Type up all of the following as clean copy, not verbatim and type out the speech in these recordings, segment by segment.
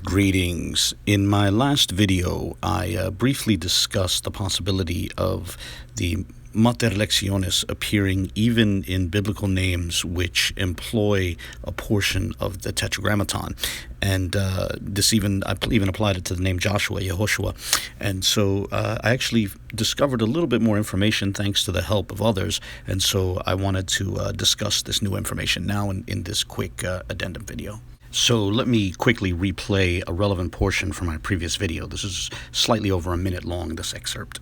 Greetings. In my last video, I briefly discussed the possibility of the Mater Lectionis appearing even in biblical names which employ a portion of the Tetragrammaton. And I even applied it to the name Joshua, Yehoshua. And so I actually discovered a little bit more information thanks to the help of others. And so I wanted to discuss this new information now in this quick addendum video. So let me quickly replay a relevant portion from my previous video. This is slightly over a minute long, this excerpt.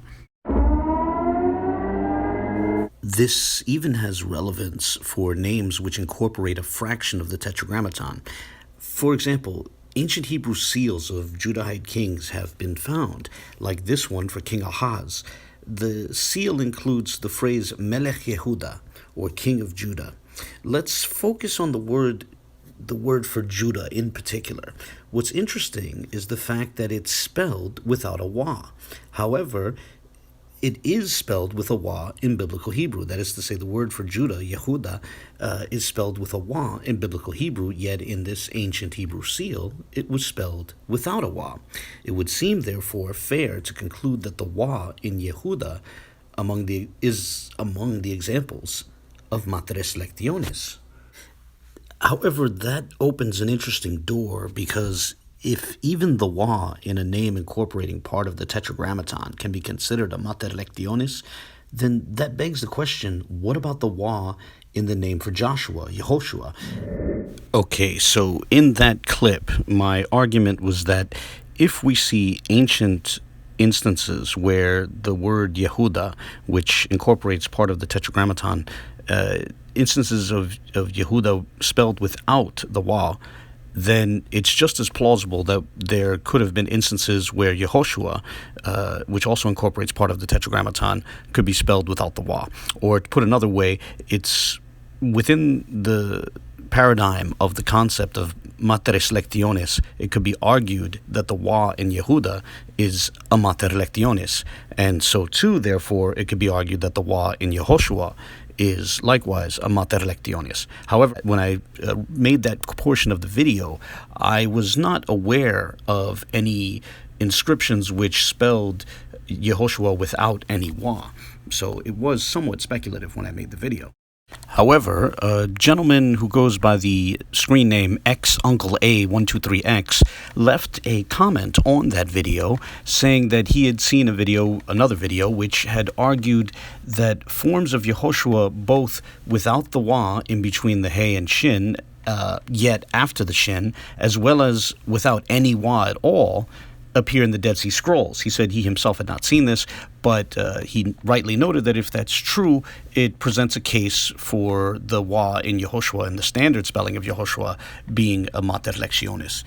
This even has relevance for names which incorporate a fraction of the Tetragrammaton. For example, ancient Hebrew seals of Judahite kings have been found, like this one for King Ahaz. The seal includes the phrase Melech Yehuda, or King of Judah. Let's focus on the word for Judah in particular. What's interesting is the fact that it's spelled without a wa. However, it is spelled with a wa in biblical Hebrew. That is to say, the word for Judah, Yehuda, is spelled with a wa in biblical Hebrew, yet in this ancient Hebrew seal, it was spelled without a wa. It would seem, therefore, fair to conclude that the wa in Yehuda is among the examples of Matres Lectionis. However, that opens an interesting door, because if even the wa in a name incorporating part of the Tetragrammaton can be considered a Mater Lectionis, then that begs the question, what about the wa in the name for Joshua, Yehoshua? Okay, so in that clip, my argument was that if we see ancient instances where the word Yehuda, which incorporates part of the Tetragrammaton, instances of Yehuda spelled without the wa, then it's just as plausible that there could have been instances where Yehoshua, which also incorporates part of the Tetragrammaton, could be spelled without the wa. Or to put another way, it's within the paradigm of the concept of Matres Lectionis, it could be argued that the wa in Yehuda is a Mater Lectionis. And so too, therefore, it could be argued that the wa in Yehoshua is likewise a Mater Lectionis. However, when I made that portion of the video, I was not aware of any inscriptions which spelled Yehoshua without any wa. So it was somewhat speculative when I made the video. However, a gentleman who goes by the screen name XUncleA123X left a comment on that video saying that he had seen another video, which had argued that forms of Yehoshua, both without the wa in between the hey and shin, yet after the shin, as well as without any wa at all, appear in the Dead Sea Scrolls. He said he himself had not seen this, but he rightly noted that if that's true, it presents a case for the wa in Yehoshua and the standard spelling of Yehoshua being a Mater Lectionis.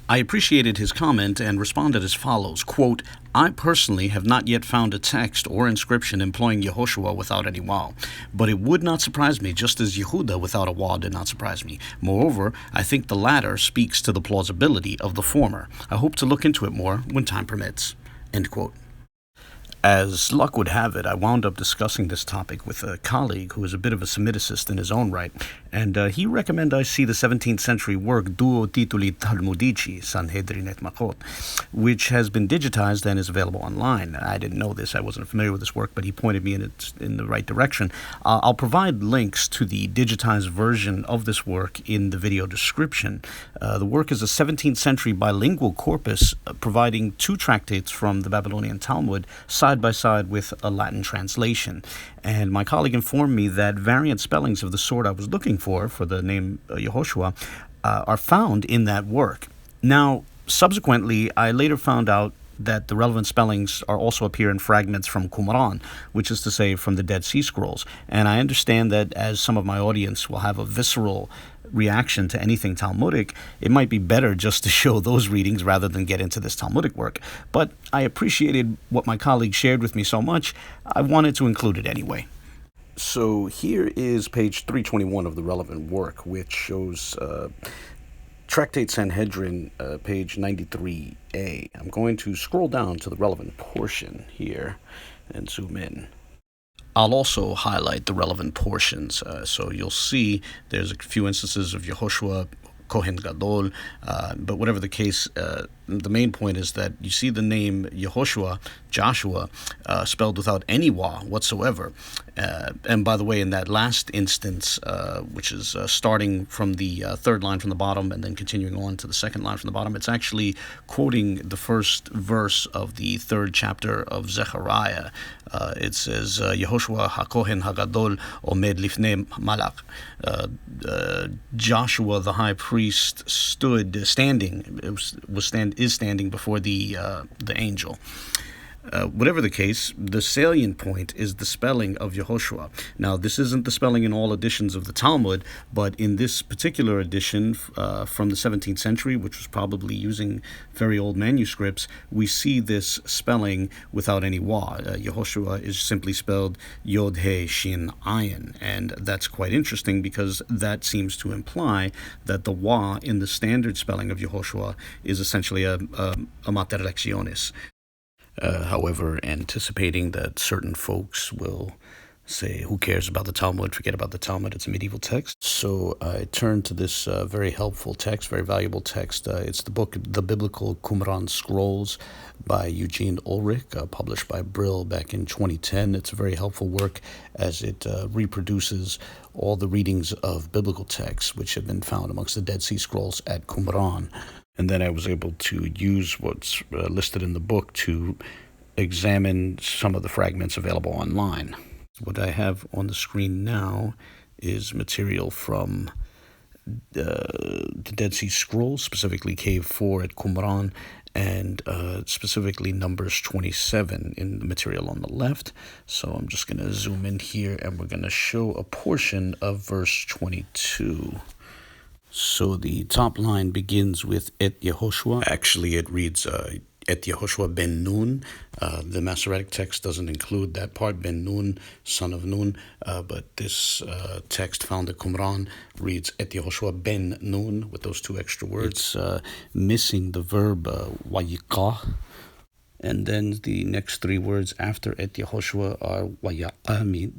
I appreciated his comment and responded as follows, quote, I personally have not yet found a text or inscription employing Yehoshua without any wa, but it would not surprise me, just as Yehuda without a wa did not surprise me. Moreover, I think the latter speaks to the plausibility of the former. I hope to look into it more when time permits. End quote. As luck would have it, I wound up discussing this topic with a colleague who is a bit of a Semiticist in his own right, and he recommended I see the 17th century work Duo Tituli Thalmudici, Sanhedrin et Maccoth, which has been digitized and is available online. I didn't know this, I wasn't familiar with this work, but he pointed me in the right direction. I'll provide links to the digitized version of this work in the video description. The work is a 17th century bilingual corpus providing two tractates from the Babylonian Talmud side by side with a Latin translation. And my colleague informed me that variant spellings of the sort I was looking for the name Yehoshua, are found in that work. Now, subsequently, I later found out that the relevant spellings also appear in fragments from Qumran, which is to say from the Dead Sea Scrolls. And I understand that as some of my audience will have a visceral reaction to anything Talmudic, it might be better just to show those readings rather than get into this Talmudic work. But I appreciated what my colleague shared with me so much, I wanted to include it anyway. So here is page 321 of the relevant work, which shows Tractate Sanhedrin, page 93a. I'm going to scroll down to the relevant portion here and zoom in. I'll also highlight the relevant portions. So you'll see there's a few instances of Yehoshua Kohen Gadol, but whatever the case, the main point is that you see the name Yehoshua, Joshua, spelled without any wa whatsoever. And by the way, in that last instance, which is starting from the third line from the bottom and then continuing on to the second line from the bottom, it's actually quoting the first verse of the third chapter of Zechariah. It says, Yehoshua HaKohen HaGadol Omed Lifnei Malach. Joshua the high priest is standing before the angel. Whatever the case, the salient point is the spelling of Yehoshua. Now, this isn't the spelling in all editions of the Talmud, but in this particular edition from the 17th century, which was probably using very old manuscripts, we see this spelling without any wa. Yehoshua is simply spelled Yod He Shin Ayin, and that's quite interesting because that seems to imply that the wa in the standard spelling of Yehoshua is essentially a Mater Lectionis. However, anticipating that certain folks will say, who cares about the Talmud, forget about the Talmud, it's a medieval text. So I turned to this very helpful text, very valuable text. It's the book, The Biblical Qumran Scrolls by Eugene Ulrich, published by Brill back in 2010. It's a very helpful work as it reproduces all the readings of biblical texts which have been found amongst the Dead Sea Scrolls at Qumran. And then I was able to use what's listed in the book to examine some of the fragments available online. What I have on the screen now is material from the Dead Sea Scrolls, specifically Cave 4 at Qumran, and specifically Numbers 27 in the material on the left. So I'm just going to zoom in here, and we're going to show a portion of verse 22. So the top line begins with Et Yehoshua. Actually, it reads Et Yehoshua ben Nun. The Masoretic text doesn't include that part, ben Nun, son of Nun, but this text found at Qumran reads Et Yehoshua ben Nun with those two extra words. It's missing the verb Wayikah. And then the next three words after Et Yehoshua are Wayaqami.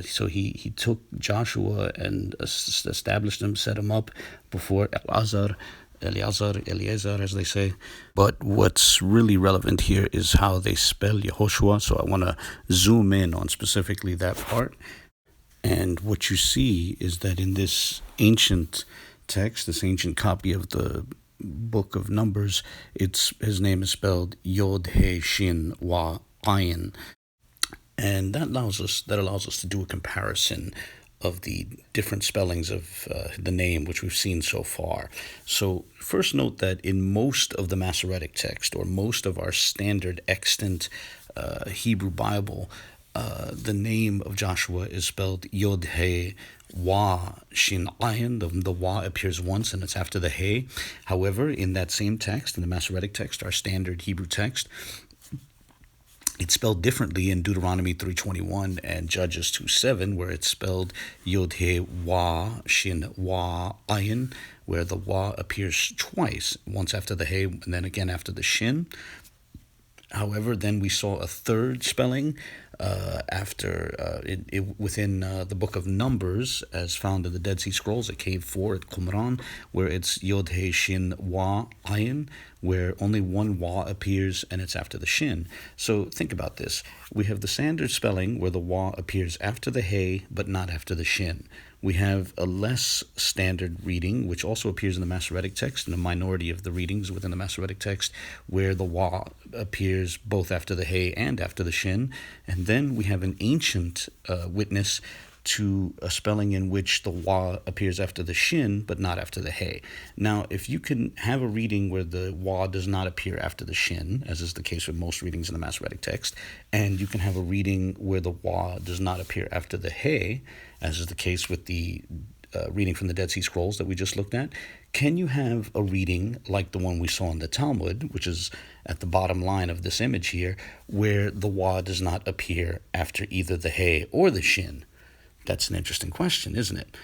So he took Joshua and established him, set him up before Eliezer, as they say. But what's really relevant here is how they spell Yehoshua. So I want to zoom in on specifically that part. And what you see is that in this ancient text, this ancient copy of the book of Numbers, his name is spelled Yod He Shin Wa Ayin. And that allows us to do a comparison of the different spellings of the name which we've seen so far. So first note that in most of the Masoretic text, or most of our standard extant Hebrew Bible, the name of Joshua is spelled Yod He Wa Shin Ayin. The Wa appears once and it's after the He. However, in that same text, in the Masoretic text, our standard Hebrew text, it's spelled differently in Deuteronomy 3:21 and Judges 2:7, where it's spelled Yod He Wa Shin Wa Ayin, where the Wa appears twice, once after the He and then again after the Shin. However, then we saw a third spelling within the book of Numbers, as found in the Dead Sea Scrolls at Cave 4 at Qumran, where it's Yod He Shin Wa Ayin, where only one Wa appears and it's after the Shin. So think about this. We have the standard spelling where the Wa appears after the He but not after the Shin. We have a less standard reading, which also appears in the Masoretic text, in a minority of the readings within the Masoretic text, where the Wa appears both after the He and after the Shin. And then we have an ancient witness to a spelling in which the Wa appears after the Shin, but not after the He. Now, if you can have a reading where the Wa does not appear after the Shin, as is the case with most readings in the Masoretic text, and you can have a reading where the Wa does not appear after the He, as is the case with the reading from the Dead Sea Scrolls that we just looked at, can you have a reading like the one we saw in the Talmud, which is at the bottom line of this image here, where the Wa does not appear after either the He or the Shin? That's an interesting question, isn't it?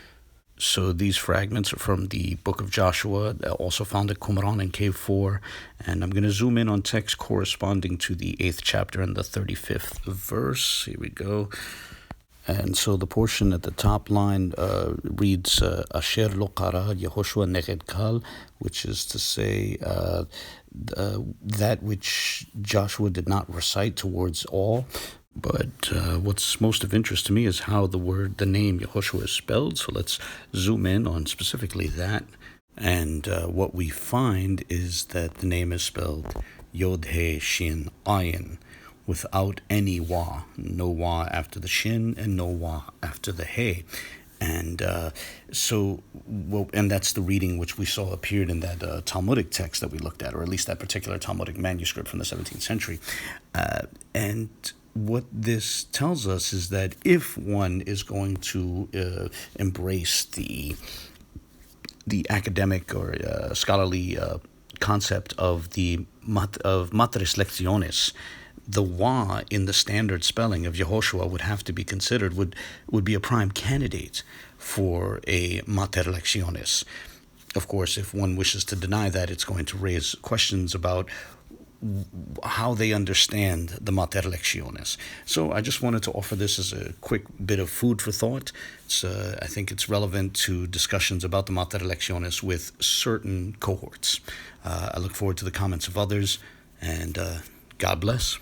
So these fragments are from the book of Joshua, also found at Qumran in Cave 4, and I'm going to zoom in on text corresponding to the 8th chapter and the 35th verse. Here we go. And so the portion at the top line reads Asher lo qara Yehoshua neged kal, which is to say that which Joshua did not recite towards all. But what's most of interest to me is how the name Yehoshua is spelled. So let's zoom in on specifically that. And what we find is that the name is spelled Yod He Shin Ayin, without any wa. No wa after the shin and no wa after the he. And and that's the reading which we saw appeared in that Talmudic text that we looked at, or at least that particular Talmudic manuscript from the 17th century. And what this tells us is that if one is going to embrace the academic or scholarly concept of Matres Lectionis, the wa in the standard spelling of Yehoshua would have to be considered, would be a prime candidate for a Mater Lectionis. Of course, if one wishes to deny that, it's going to raise questions about how they understand the Mater Lectionis. So I just wanted to offer this as a quick bit of food for thought. I think it's relevant to discussions about the Mater Lectionis with certain cohorts. I look forward to the comments of others, and God bless.